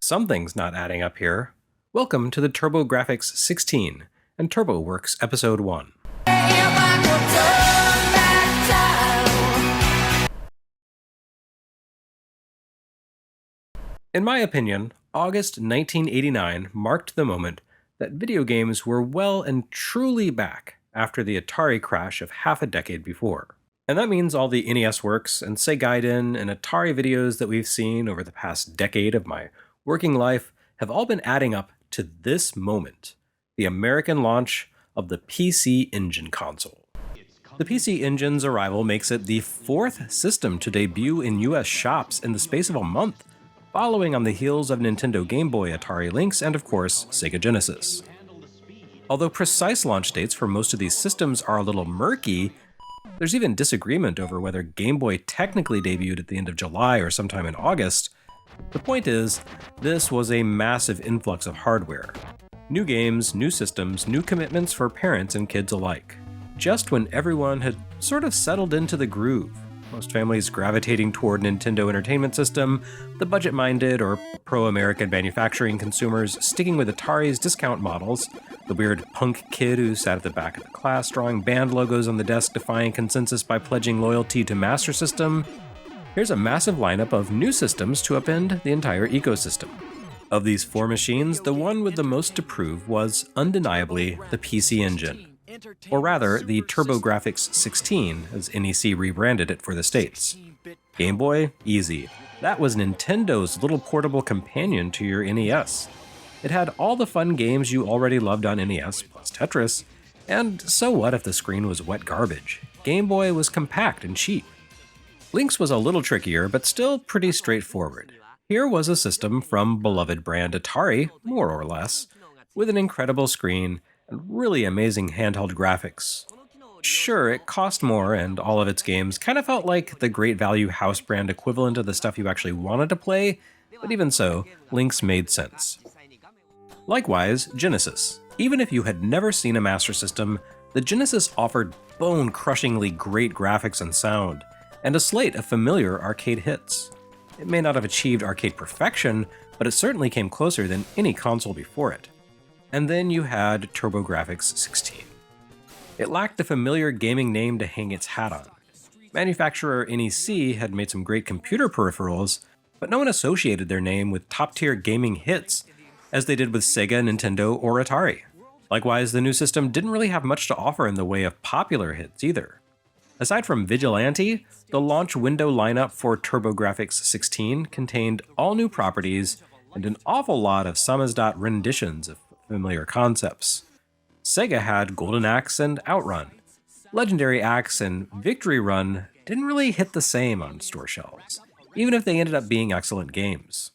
Something's not adding up here. Welcome to the TurboGrafx-16 and TurboWorks Episode 1. In my opinion, August 1989 marked the moment that video games were well and truly back after the Atari crash of half a decade before. And that means all the NES works and Sega and Atari videos that we've seen over the past decade of my working life have all been adding up to this moment, the American launch of the PC Engine console. The PC Engine's arrival makes it the fourth system to debut in US shops in the space of a month, following on the heels of Nintendo Game Boy, Atari Lynx, and of course, Sega Genesis. Although precise launch dates for most of these systems are a little murky, there's even disagreement over whether Game Boy technically debuted at the end of July or sometime in August. The point is, this was a massive influx of hardware. New games, new systems, new commitments for parents and kids alike. Just when everyone had sort of settled into the groove. Most families gravitating toward Nintendo Entertainment System, the budget-minded or pro-American manufacturing consumers sticking with Atari's discount models, the weird punk kid who sat at the back of the class drawing band logos on the desk defying consensus by pledging loyalty to Master System. Here's a massive lineup of new systems to upend the entire ecosystem. Of these four machines, the one with the most to prove was undeniably the PC Engine. Or rather, the TurboGrafx-16, as NEC rebranded it for the States. Game Boy? Easy. That was Nintendo's little portable companion to your NES. It had all the fun games you already loved on NES, plus Tetris, and so what if the screen was wet garbage? Game Boy was compact and cheap. Lynx was a little trickier, but still pretty straightforward. Here was a system from beloved brand Atari, more or less, with an incredible screen and really amazing handheld graphics. Sure, it cost more, and all of its games kind of felt like the great value house brand equivalent of the stuff you actually wanted to play, but even so, Lynx made sense. Likewise, Genesis. Even if you had never seen a Master System, the Genesis offered bone-crushingly great graphics and sound, and a slate of familiar arcade hits. It may not have achieved arcade perfection, but it certainly came closer than any console before it. And then you had TurboGrafx-16. It lacked the familiar gaming name to hang its hat on. Manufacturer NEC had made some great computer peripherals, but no one associated their name with top-tier gaming hits as they did with Sega, Nintendo, or Atari. Likewise, the new system didn't really have much to offer in the way of popular hits either. Aside from Vigilante, the launch window lineup for TurboGrafx-16 contained all new properties and an awful lot of samizdat renditions of familiar concepts. Sega had Golden Axe and Outrun. Legendary Axe and Victory Run didn't really hit the same on store shelves, even if they ended up being excellent games.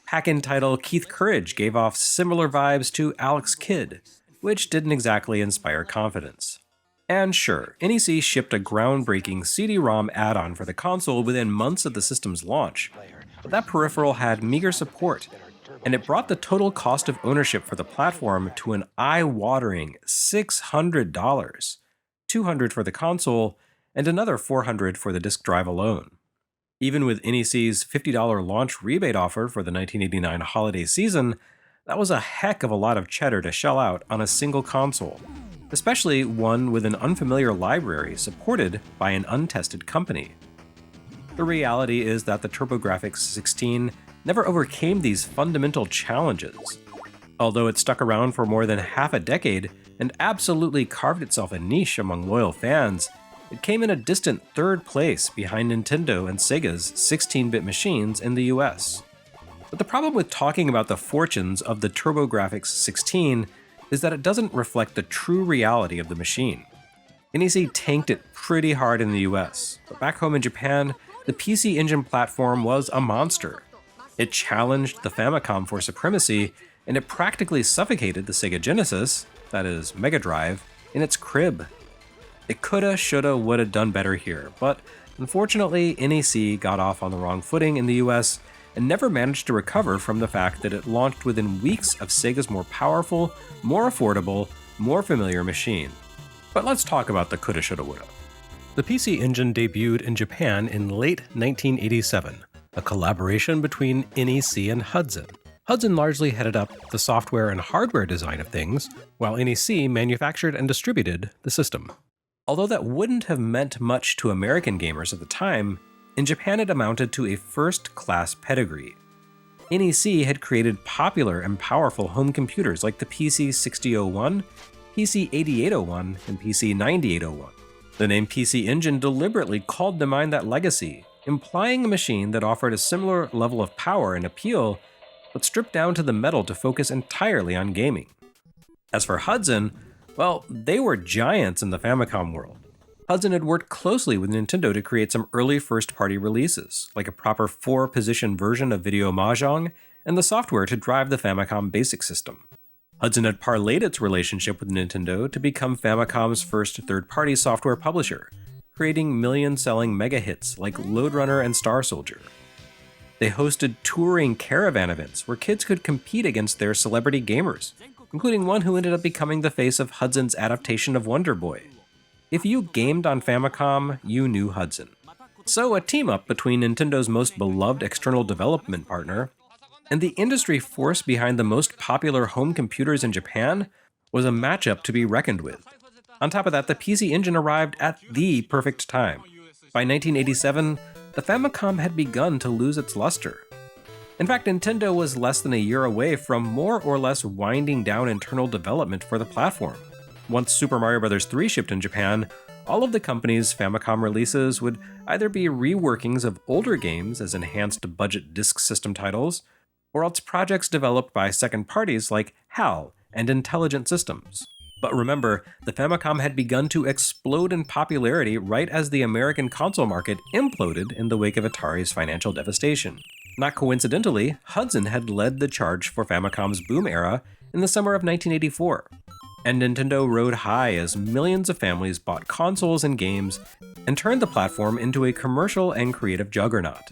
Pack-in title Keith Courage gave off similar vibes to Alex Kidd, which didn't exactly inspire confidence. And sure, NEC shipped a groundbreaking CD-ROM add-on for the console within months of the system's launch, but that peripheral had meager support, and it brought the total cost of ownership for the platform to an eye-watering $600, $200 for the console, and another $400 for the disk drive alone. Even with NEC's $50 launch rebate offer for the 1989 holiday season, that was a heck of a lot of cheddar to shell out on a single console, especially one with an unfamiliar library supported by an untested company. The reality is that the TurboGrafx-16 never overcame these fundamental challenges. Although it stuck around for more than half a decade and absolutely carved itself a niche among loyal fans, it came in a distant third place behind Nintendo and Sega's 16-bit machines in the US. But the problem with talking about the fortunes of the TurboGrafx-16 is that it doesn't reflect the true reality of the machine. NEC tanked it pretty hard in the US, but back home in Japan, the PC Engine platform was a monster. It challenged the Famicom for supremacy, and it practically suffocated the Sega Genesis, that is, Mega Drive, in its crib. It coulda, shoulda, woulda done better here, but unfortunately NEC got off on the wrong footing in the US and never managed to recover from the fact that it launched within weeks of Sega's more powerful, more affordable, more familiar machine. But let's talk about the coulda, shoulda, woulda. The PC Engine debuted in Japan in late 1987, a collaboration between NEC and Hudson. Hudson largely headed up the software and hardware design of things, while NEC manufactured and distributed the system. Although that wouldn't have meant much to American gamers at the time, in Japan it amounted to a first-class pedigree. NEC had created popular and powerful home computers like the PC 6001, PC 8801, and PC 9801. The name PC Engine deliberately called to mind that legacy, implying a machine that offered a similar level of power and appeal, but stripped down to the metal to focus entirely on gaming. As for Hudson, well, they were giants in the Famicom world. Hudson had worked closely with Nintendo to create some early first-party releases, like a proper 4-position version of Video Mahjong and the software to drive the Famicom Basic System. Hudson had parlayed its relationship with Nintendo to become Famicom's first third-party software publisher, creating million-selling mega hits like Lode Runner and Star Soldier. They hosted touring caravan events where kids could compete against their celebrity gamers, including one who ended up becoming the face of Hudson's adaptation of Wonder Boy. If you gamed on Famicom, you knew Hudson. So a team-up between Nintendo's most beloved external development partner and the industry force behind the most popular home computers in Japan was a matchup to be reckoned with. On top of that, the PC Engine arrived at the perfect time. By 1987, the Famicom had begun to lose its luster. In fact, Nintendo was less than a year away from more or less winding down internal development for the platform. Once Super Mario Bros. 3 shipped in Japan, all of the company's Famicom releases would either be reworkings of older games as enhanced budget disk system titles, or else projects developed by second parties like HAL and Intelligent Systems. But remember, the Famicom had begun to explode in popularity right as the American console market imploded in the wake of Atari's financial devastation. Not coincidentally, Hudson had led the charge for Famicom's boom era in the summer of 1984. And Nintendo rode high as millions of families bought consoles and games and turned the platform into a commercial and creative juggernaut.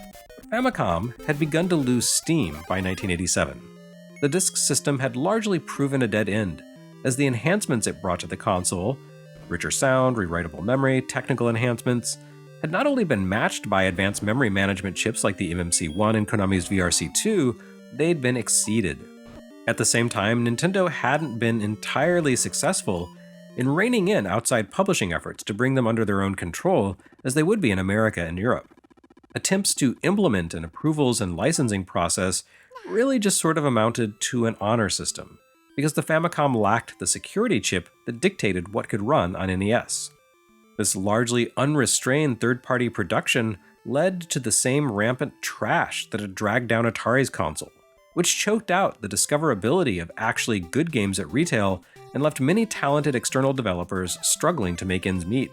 Famicom had begun to lose steam by 1987. The disk system had largely proven a dead end, as the enhancements it brought to the console, richer sound, rewritable memory, technical enhancements, had not only been matched by advanced memory management chips like the MMC-1 and Konami's VRC-2, they'd been exceeded. At the same time, Nintendo hadn't been entirely successful in reining in outside publishing efforts to bring them under their own control, as they would be in America and Europe. Attempts to implement an approvals and licensing process really just sort of amounted to an honor system, because the Famicom lacked the security chip that dictated what could run on NES. This largely unrestrained third-party production led to the same rampant trash that had dragged down Atari's console, which choked out the discoverability of actually good games at retail and left many talented external developers struggling to make ends meet.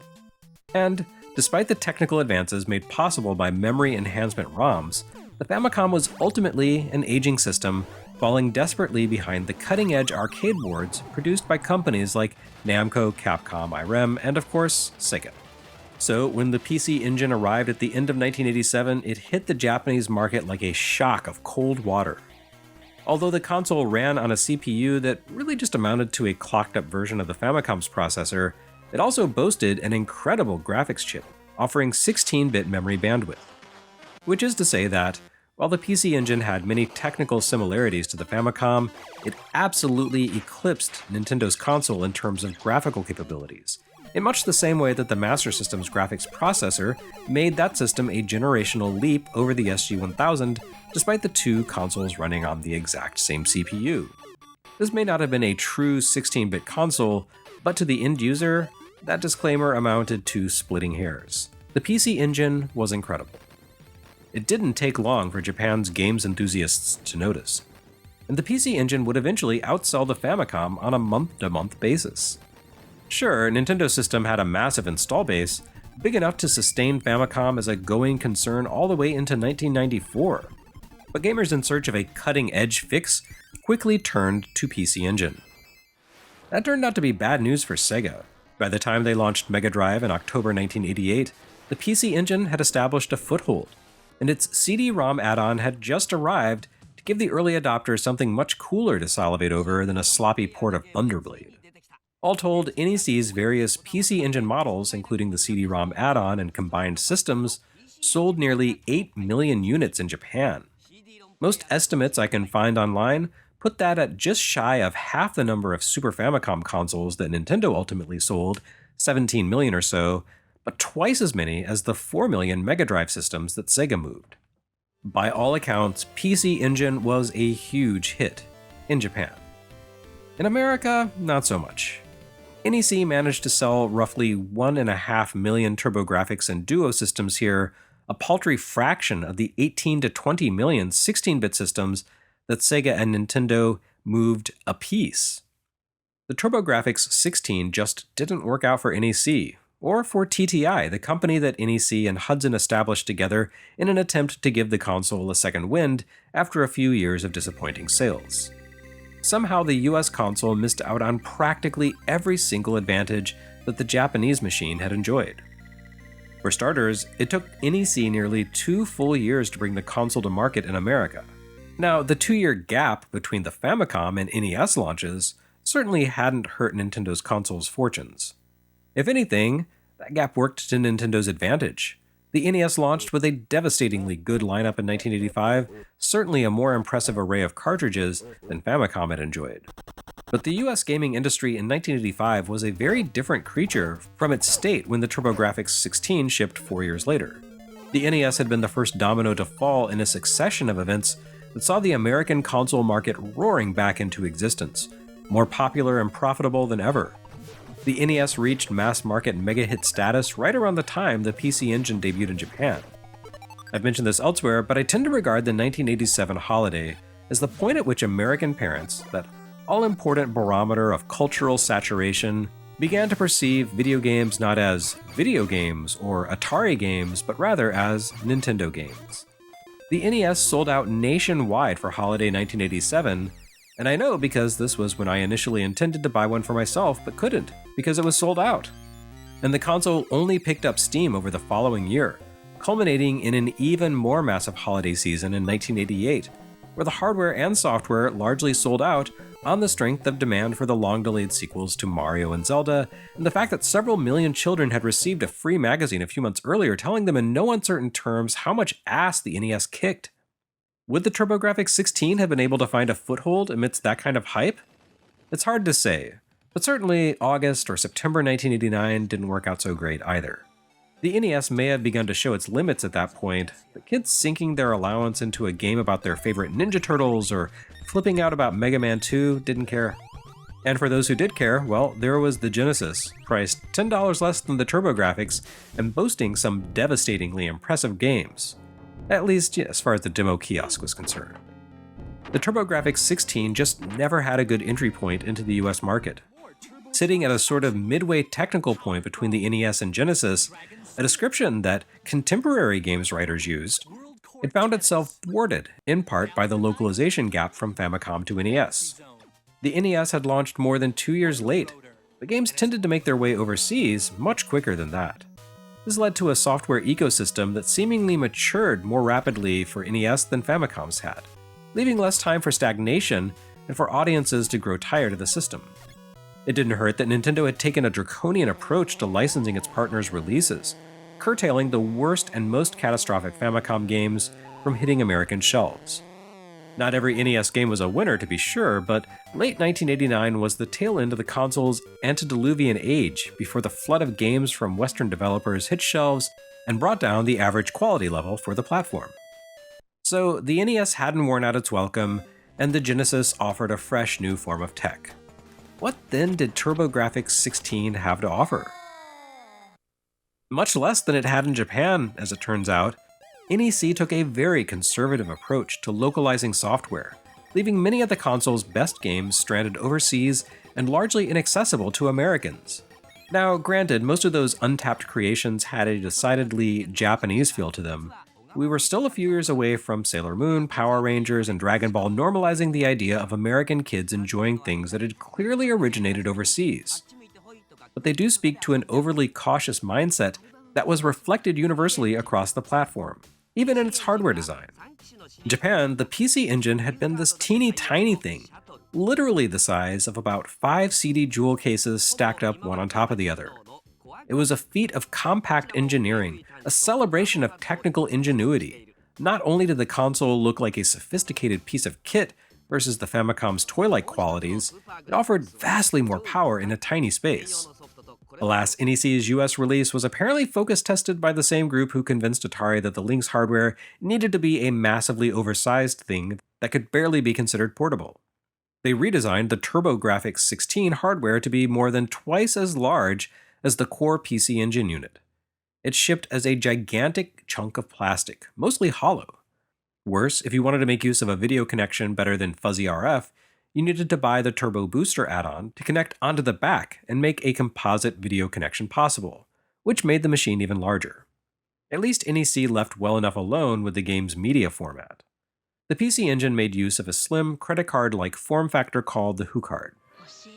And despite the technical advances made possible by memory enhancement ROMs, the Famicom was ultimately an aging system, falling desperately behind the cutting-edge arcade boards produced by companies like Namco, Capcom, Irem, and of course, Sega. So when the PC Engine arrived at the end of 1987, it hit the Japanese market like a shock of cold water. Although the console ran on a CPU that really just amounted to a clocked-up version of the Famicom's processor, it also boasted an incredible graphics chip, offering 16-bit memory bandwidth. Which is to say that, while the PC Engine had many technical similarities to the Famicom, it absolutely eclipsed Nintendo's console in terms of graphical capabilities, in much the same way that the Master System's graphics processor made that system a generational leap over the SG-1000, despite the two consoles running on the exact same CPU. This may not have been a true 16-bit console, but to the end user, that disclaimer amounted to splitting hairs. The PC Engine was incredible. It didn't take long for Japan's games enthusiasts to notice, and the PC Engine would eventually outsell the Famicom on a month-to-month basis. Sure, Nintendo's system had a massive install base, big enough to sustain Famicom as a going concern all the way into 1994, but gamers in search of a cutting-edge fix quickly turned to PC Engine. That turned out to be bad news for Sega. By the time they launched Mega Drive in October 1988, the PC Engine had established a foothold, and its CD-ROM add-on had just arrived to give the early adopters something much cooler to salivate over than a sloppy port of Thunderblade. All told, NEC's various PC Engine models, including the CD-ROM add-on and combined systems, sold nearly 8 million units in Japan. Most estimates I can find online put that at just shy of half the number of Super Famicom consoles that Nintendo ultimately sold, 17 million or so, but twice as many as the 4 million Mega Drive systems that Sega moved. By all accounts, PC Engine was a huge hit in Japan. In America, not so much. NEC managed to sell roughly 1.5 million TurboGrafx and Duo systems here, a paltry fraction of the 18 to 20 million 16-bit systems that Sega and Nintendo moved apiece. The TurboGrafx-16 just didn't work out for NEC, or for TTI, the company that NEC and Hudson established together in an attempt to give the console a second wind after a few years of disappointing sales. Somehow the US console missed out on practically every single advantage that the Japanese machine had enjoyed. For starters, it took NEC nearly 2 full years to bring the console to market in America. Now, the 2-year gap between the Famicom and NES launches certainly hadn't hurt Nintendo's console's fortunes. If anything, that gap worked to Nintendo's advantage. The NES launched with a devastatingly good lineup in 1985, certainly a more impressive array of cartridges than Famicom had enjoyed. But the US gaming industry in 1985 was a very different creature from its state when the TurboGrafx-16 shipped 4 years later. The NES had been the first domino to fall in a succession of events that saw the American console market roaring back into existence, more popular and profitable than ever. The NES reached mass-market mega-hit status right around the time the PC Engine debuted in Japan. I've mentioned this elsewhere, but I tend to regard the 1987 holiday as the point at which American parents, that all-important barometer of cultural saturation, began to perceive video games not as video games or Atari games, but rather as Nintendo games. The NES sold out nationwide for holiday 1987, and I know because this was when I initially intended to buy one for myself but couldn't, because it was sold out. And the console only picked up steam over the following year, culminating in an even more massive holiday season in 1988, where the hardware and software largely sold out on the strength of demand for the long-delayed sequels to Mario and Zelda, and the fact that several million children had received a free magazine a few months earlier telling them in no uncertain terms how much ass the NES kicked. Would the TurboGrafx-16 have been able to find a foothold amidst that kind of hype? It's hard to say, but certainly August or September 1989 didn't work out so great either. The NES may have begun to show its limits at that point, but kids sinking their allowance into a game about their favorite Ninja Turtles or flipping out about Mega Man 2 didn't care. And for those who did care, well, there was the Genesis, priced $10 less than the TurboGrafx and boasting some devastatingly impressive games. At least, as far as the demo kiosk was concerned. The TurboGrafx-16 just never had a good entry point into the US market. Sitting at a sort of midway technical point between the NES and Genesis, a description that contemporary games writers used, it found itself thwarted, in part by the localization gap from Famicom to NES. The NES had launched more than 2 years late, but games tended to make their way overseas much quicker than that. This led to a software ecosystem that seemingly matured more rapidly for NES than Famicom's had, leaving less time for stagnation and for audiences to grow tired of the system. It didn't hurt that Nintendo had taken a draconian approach to licensing its partners' releases, curtailing the worst and most catastrophic Famicom games from hitting American shelves. Not every NES game was a winner, to be sure, but late 1989 was the tail end of the console's antediluvian age before the flood of games from Western developers hit shelves and brought down the average quality level for the platform. So the NES hadn't worn out its welcome, and the Genesis offered a fresh new form of tech. What then did TurboGrafx-16 have to offer? Much less than it had in Japan, as it turns out. NEC took a very conservative approach to localizing software, leaving many of the console's best games stranded overseas and largely inaccessible to Americans. Now, granted, most of those untapped creations had a decidedly Japanese feel to them. We were still a few years away from Sailor Moon, Power Rangers, and Dragon Ball normalizing the idea of American kids enjoying things that had clearly originated overseas. But they do speak to an overly cautious mindset that was reflected universally across the platform, even in its hardware design. In Japan, the PC Engine had been this teeny tiny thing, literally the size of about 5 CD jewel cases stacked up one on top of the other. It was a feat of compact engineering, a celebration of technical ingenuity, Not only did the console look like a sophisticated piece of kit versus the Famicom's toy-like qualities, it offered vastly more power in a tiny space. Alas, NEC's US release was apparently focus tested by the same group who convinced Atari that the Lynx hardware needed to be a massively oversized thing that could barely be considered portable. They redesigned the TurboGrafx-16 hardware to be more than twice as large as the core PC Engine unit. It shipped as a gigantic chunk of plastic, mostly hollow. Worse, if you wanted to make use of a video connection better than fuzzy RF, you needed to buy the Turbo Booster add-on to connect onto the back and make a composite video connection possible, which made the machine even larger. At least NEC left well enough alone with the game's media format. The PC Engine made use of a slim, credit card-like form factor called the HuCard.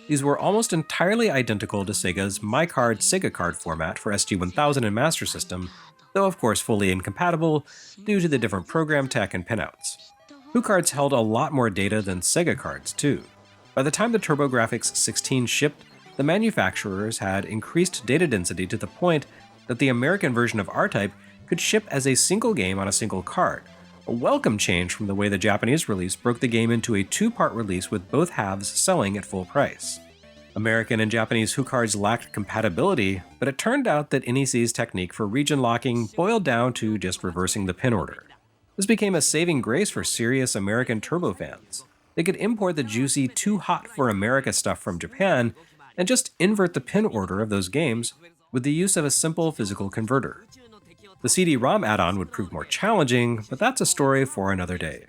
These were almost entirely identical to Sega's MyCard Sega card format for SG-1000 and Master System, though of course fully incompatible due to the different program tech and pinouts. HuCards held a lot more data than Sega cards, too. By the time the TurboGrafx-16 shipped, the manufacturers had increased data density to the point that the American version of R-Type could ship as a single game on a single card, a welcome change from the way the Japanese release broke the game into a two-part release with both halves selling at full price. American and Japanese HuCards lacked compatibility, but it turned out that NEC's technique for region locking boiled down to just reversing the pin order. This became a saving grace for serious American Turbo fans. They could import the juicy Too Hot for America stuff from Japan and just invert the pin order of those games with the use of a simple physical converter. The CD-ROM add-on would prove more challenging, but that's a story for another day.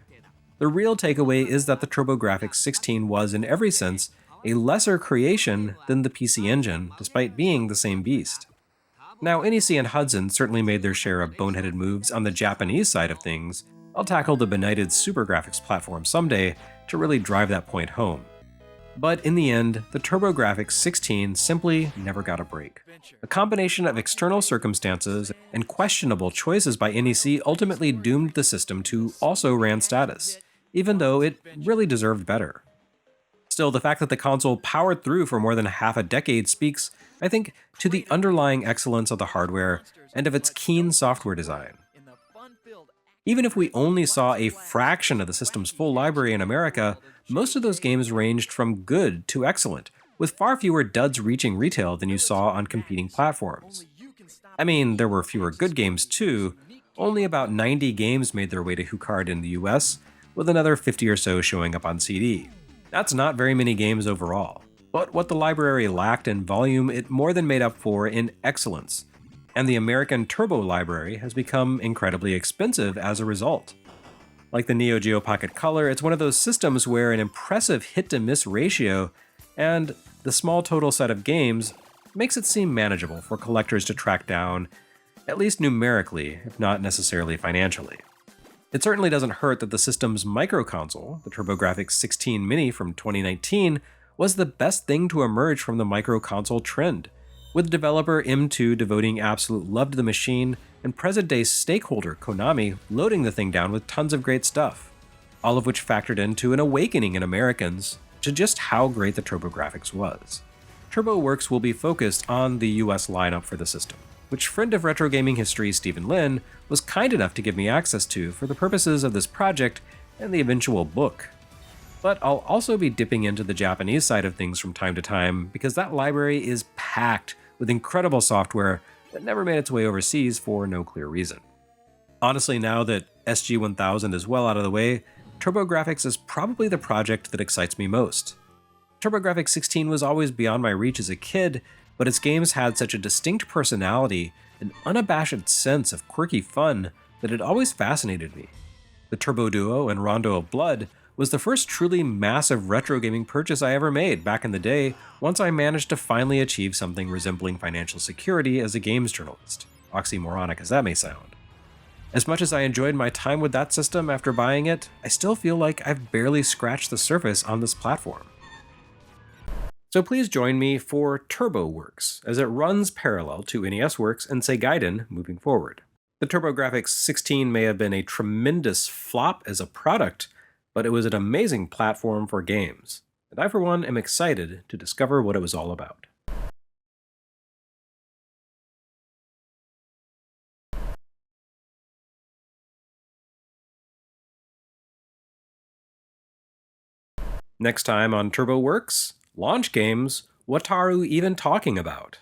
The real takeaway is that the TurboGrafx-16 was, in every sense, a lesser creation than the PC Engine, despite being the same beast. Now, NEC and Hudson certainly made their share of boneheaded moves on the Japanese side of things. I'll tackle the benighted Super Graphics platform someday to really drive that point home. But in the end, the TurboGrafx-16 simply never got a break. A combination of external circumstances and questionable choices by NEC ultimately doomed the system to also ran status, even though it really deserved better. Still, the fact that the console powered through for more than half a decade speaks, I think, to the underlying excellence of the hardware and of its keen software design. Even if we only saw a fraction of the system's full library in America, most of those games ranged from good to excellent, with far fewer duds reaching retail than you saw on competing platforms. I mean, there were fewer good games too. Only about 90 games made their way to HuCard in the US, with another 50 or so showing up on CD. That's not very many games overall, but what the library lacked in volume, it more than made up for in excellence. And the American Turbo library has become incredibly expensive as a result. Like the Neo Geo Pocket Color, it's one of those systems where an impressive hit-to-miss ratio and the small total set of games makes it seem manageable for collectors to track down, at least numerically, if not necessarily financially. It certainly doesn't hurt that the system's microconsole, the TurboGrafx-16 Mini from 2019, was the best thing to emerge from the microconsole trend, with developer M2 devoting absolute love to the machine and present-day stakeholder Konami loading the thing down with tons of great stuff, all of which factored into an awakening in Americans to just how great the TurboGrafx was. TurboWorks will be focused on the US lineup for the system, which friend of retro gaming history Stephen Lin was kind enough to give me access to for the purposes of this project and the eventual book. But I'll also be dipping into the Japanese side of things from time to time because that library is packed with incredible software that never made its way overseas for no clear reason. Honestly, now that SG-1000 is well out of the way, TurboGrafx is probably the project that excites me most. TurboGrafx-16 was always beyond my reach as a kid, but its games had such a distinct personality and unabashed sense of quirky fun that it always fascinated me. The Turbo Duo and Rondo of Blood was the first truly massive retro gaming purchase I ever made back in the day once I managed to finally achieve something resembling financial security as a games journalist, oxymoronic as that may sound. As much as I enjoyed my time with that system after buying it, I still feel like I've barely scratched the surface on this platform. So please join me for TurboWorks, as it runs parallel to NES Works and Seigaiden moving forward. The TurboGrafx-16 may have been a tremendous flop as a product, but it was an amazing platform for games, and I for one am excited to discover what it was all about. Next time on TurboWorks, launch games, what are you even talking about?